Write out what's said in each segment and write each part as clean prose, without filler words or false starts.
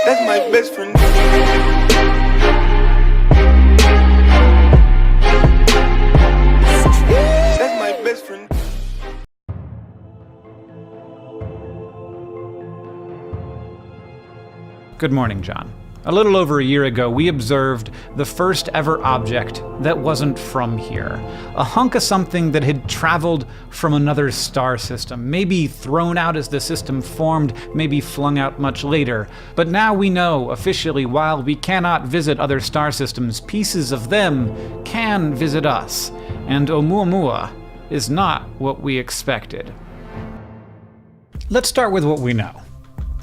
That's my best friend. That's my best friend. Good morning, John. A little over a year ago, we observed the first ever object that wasn't from here. A hunk of something that had traveled from another star system, maybe thrown out as the system formed, maybe flung out much later. But now we know, officially, while we cannot visit other star systems, pieces of them can visit us. And Oumuamua is not what we expected. Let's start with what we know.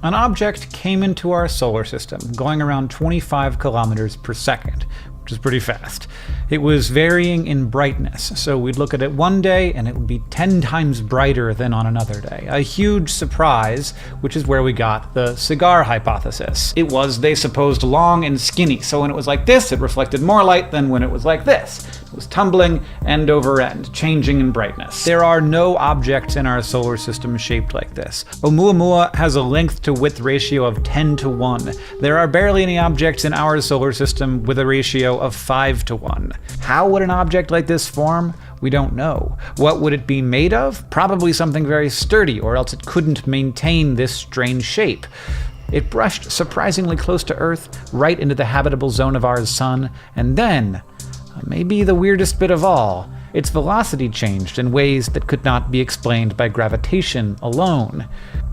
An object came into our solar system, going around 25 kilometers per second, which is pretty fast. It was varying in brightness, so we'd look at it one day and it would be 10 times brighter than on another day. A huge surprise, which is where we got the cigar hypothesis. It was, they supposed, long and skinny, so when it was like this, it reflected more light than when it was like this. It was tumbling end over end, changing in brightness. There are no objects in our solar system shaped like this. Oumuamua has a length to width ratio of 10 to 1. There are barely any objects in our solar system with a ratio of 5 to 1. How would an object like this form? We don't know. What would it be made of? Probably something very sturdy, or else it couldn't maintain this strange shape. It brushed surprisingly close to Earth, right into the habitable zone of our sun, and then, maybe the weirdest bit of all, its velocity changed in ways that could not be explained by gravitation alone.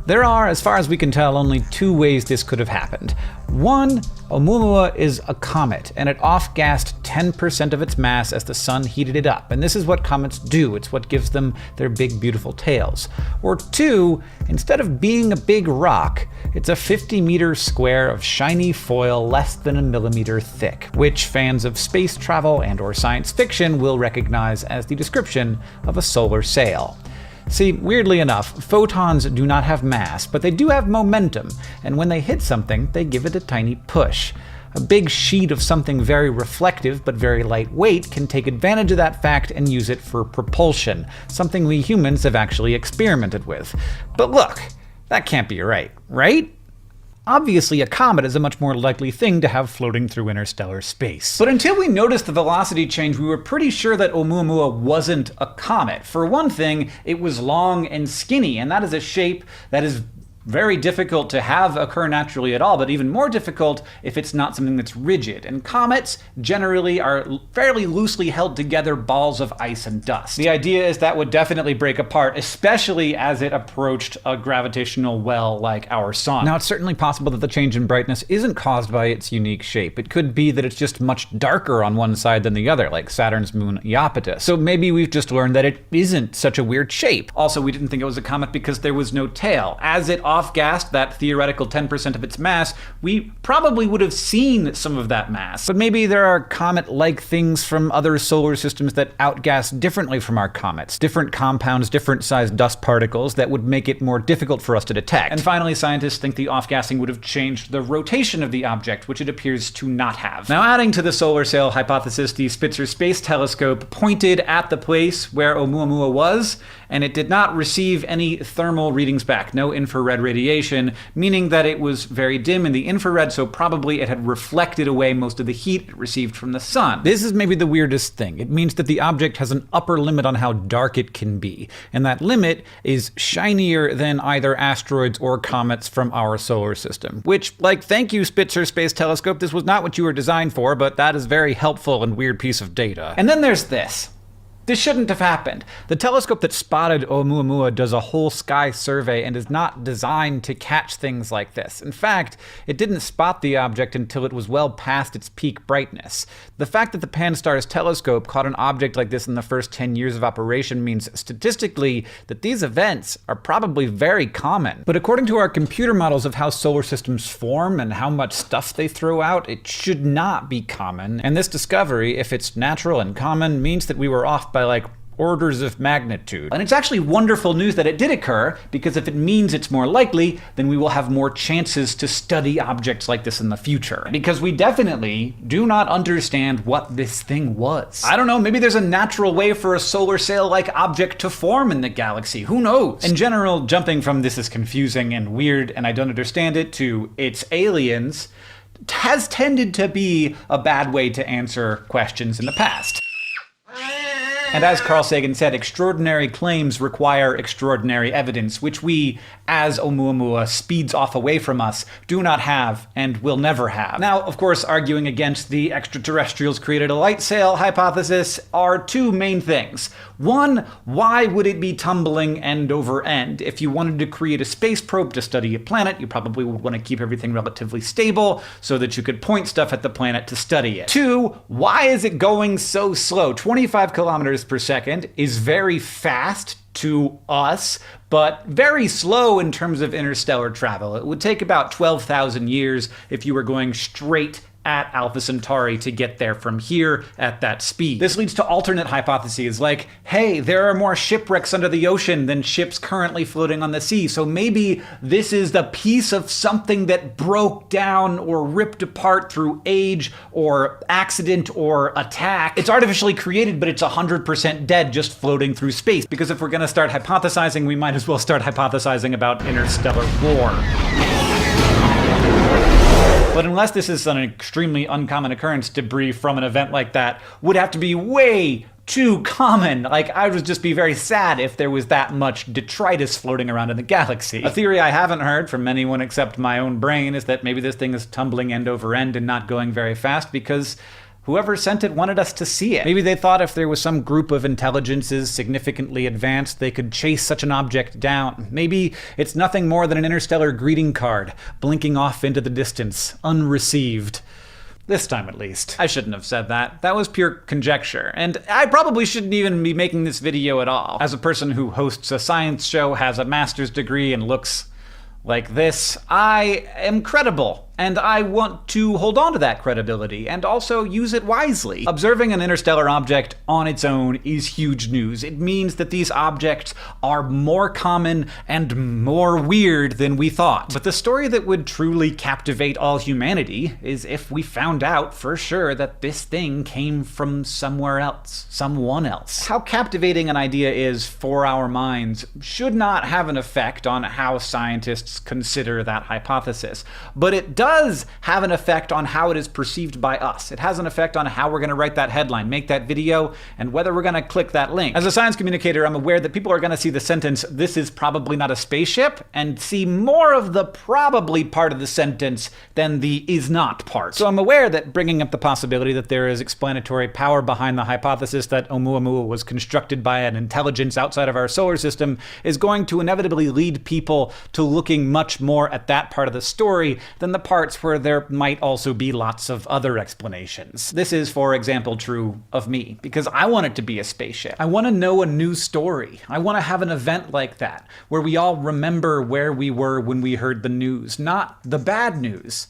There are, as far as we can tell, only two ways this could have happened. One, Oumuamua is a comet, and it off-gassed 10% of its mass as the sun heated it up, and this is what comets do. It's what gives them their big, beautiful tails. Or two, instead of being a big rock, it's a 50-meter square of shiny foil less than a millimeter thick, which fans of space travel and/or science fiction will recognize as the description of a solar sail. See, weirdly enough, photons do not have mass, but they do have momentum, and when they hit something, they give it a tiny push. A big sheet of something very reflective but very lightweight can take advantage of that fact and use it for propulsion, something we humans have actually experimented with. But look, that can't be right, right? Obviously, a comet is a much more likely thing to have floating through interstellar space. But until we noticed the velocity change, we were pretty sure that Oumuamua wasn't a comet. For one thing, it was long and skinny, and that is a shape that is very difficult to have occur naturally at all, but even more difficult if it's not something that's rigid. And comets generally are fairly loosely held together balls of ice and dust. The idea is that would definitely break apart, especially as it approached a gravitational well like our sun. Now, it's certainly possible that the change in brightness isn't caused by its unique shape. It could be that it's just much darker on one side than the other, like Saturn's moon Iapetus. So maybe we've just learned that it isn't such a weird shape. Also, we didn't think it was a comet because there was no tail. As it off-gassed that theoretical 10% of its mass, we probably would have seen some of that mass. But maybe there are comet-like things from other solar systems that outgas differently from our comets. Different compounds, different sized dust particles that would make it more difficult for us to detect. And finally, scientists think the off-gassing would have changed the rotation of the object, which it appears to not have. Now, adding to the solar sail hypothesis, the Spitzer Space Telescope pointed at the place where Oumuamua was, and it did not receive any thermal readings back, no infrared radiation, meaning that it was very dim in the infrared, so probably it had reflected away most of the heat it received from the sun. This is maybe the weirdest thing. It means that the object has an upper limit on how dark it can be, and that limit is shinier than either asteroids or comets from our solar system. Which, thank you, Spitzer Space Telescope, this was not what you were designed for, but that is very helpful and weird piece of data. And then there's this. This shouldn't have happened. The telescope that spotted Oumuamua does a whole sky survey and is not designed to catch things like this. In fact, it didn't spot the object until it was well past its peak brightness. The fact that the Pan-STARRS telescope caught an object like this in the first 10 years of operation means statistically that these events are probably very common. But according to our computer models of how solar systems form and how much stuff they throw out, it should not be common. And this discovery, if it's natural and common, means that we were off by orders of magnitude. And it's actually wonderful news that it did occur, because if it means it's more likely, then we will have more chances to study objects like this in the future. Because we definitely do not understand what this thing was. I don't know, maybe there's a natural way for a solar sail-like object to form in the galaxy. Who knows? In general, jumping from "this is confusing and weird and I don't understand it" to "it's aliens" has tended to be a bad way to answer questions in the past. And as Carl Sagan said, extraordinary claims require extraordinary evidence, which we, as Oumuamua speeds off away from us, do not have and will never have. Now, of course, arguing against the extraterrestrials created a light sail hypothesis are two main things. One, why would it be tumbling end over end? If you wanted to create a space probe to study a planet, you probably would want to keep everything relatively stable so that you could point stuff at the planet to study it. Two, why is it going so slow? 25 kilometers per second is very fast to us, but very slow in terms of interstellar travel. It would take about 12,000 years if you were going straight at Alpha Centauri to get there from here at that speed. This leads to alternate hypotheses like, hey, there are more shipwrecks under the ocean than ships currently floating on the sea, so maybe this is the piece of something that broke down or ripped apart through age or accident or attack. It's artificially created, but it's 100% dead just floating through space. Because if we're gonna start hypothesizing, we might as well start hypothesizing about interstellar war. But unless this is an extremely uncommon occurrence, debris from an event like that would have to be way too common. Like, I would just be very sad if there was that much detritus floating around in the galaxy. A theory I haven't heard from anyone except my own brain is that maybe this thing is tumbling end over end and not going very fast because whoever sent it wanted us to see it. Maybe they thought if there was some group of intelligences significantly advanced, they could chase such an object down. Maybe it's nothing more than an interstellar greeting card, blinking off into the distance, unreceived. This time at least. I shouldn't have said that. That was pure conjecture. And I probably shouldn't even be making this video at all. As a person who hosts a science show, has a master's degree, and looks like this, I am credible. And I want to hold on to that credibility and also use it wisely. Observing an interstellar object on its own is huge news. It means that these objects are more common and more weird than we thought. But the story that would truly captivate all humanity is if we found out for sure that this thing came from somewhere else, someone else. How captivating an idea is for our minds should not have an effect on how scientists consider that hypothesis. But it does have an effect on how it is perceived by us. It has an effect on how we're going to write that headline, make that video, and whether we're going to click that link. As a science communicator, I'm aware that people are going to see the sentence, "this is probably not a spaceship," and see more of the probably part of the sentence than the is not part. So I'm aware that bringing up the possibility that there is explanatory power behind the hypothesis that Oumuamua was constructed by an intelligence outside of our solar system is going to inevitably lead people to looking much more at that part of the story than the parts where there might also be lots of other explanations. This is, for example, true of me, because I want it to be a spaceship. I want to know a new story. I want to have an event like that, where we all remember where we were when we heard the news, not the bad news.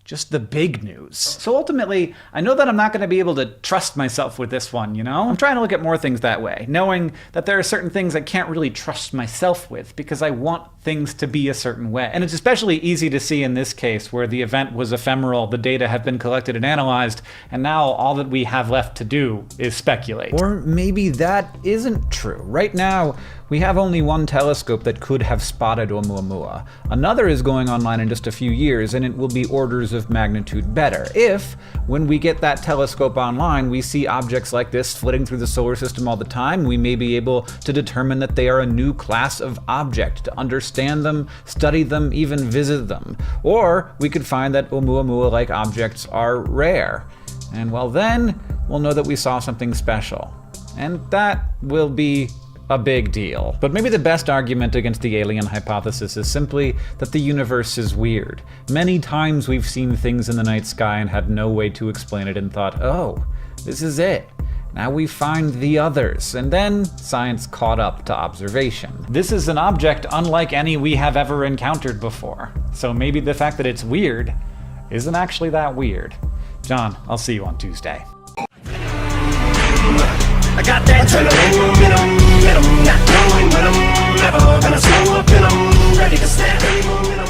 Just the big news. So ultimately, I know that I'm not going to be able to trust myself with this one, you know? I'm trying to look at more things that way, knowing that there are certain things I can't really trust myself with because I want things to be a certain way. And it's especially easy to see in this case where the event was ephemeral, the data have been collected and analyzed, and now all that we have left to do is speculate. Or maybe that isn't true. Right now, we have only one telescope that could have spotted Oumuamua. Another is going online in just a few years, and it will be orders of magnitude better. If, when we get that telescope online, we see objects like this flitting through the solar system all the time, we may be able to determine that they are a new class of object, to understand them, study them, even visit them. Or we could find that Oumuamua-like objects are rare. And well, then we'll know that we saw something special. And that will be a big deal. But maybe the best argument against the alien hypothesis is simply that the universe is weird. Many times we've seen things in the night sky and had no way to explain it and thought, oh, this is it. Now we find the others, and then science caught up to observation. This is an object unlike any we have ever encountered before. So maybe the fact that it's weird isn't actually that weird. John, I'll see you on Tuesday. I got that adrenaline momentum, not knowing when I'm ever gonna slow up and I'm ready to snap any moment.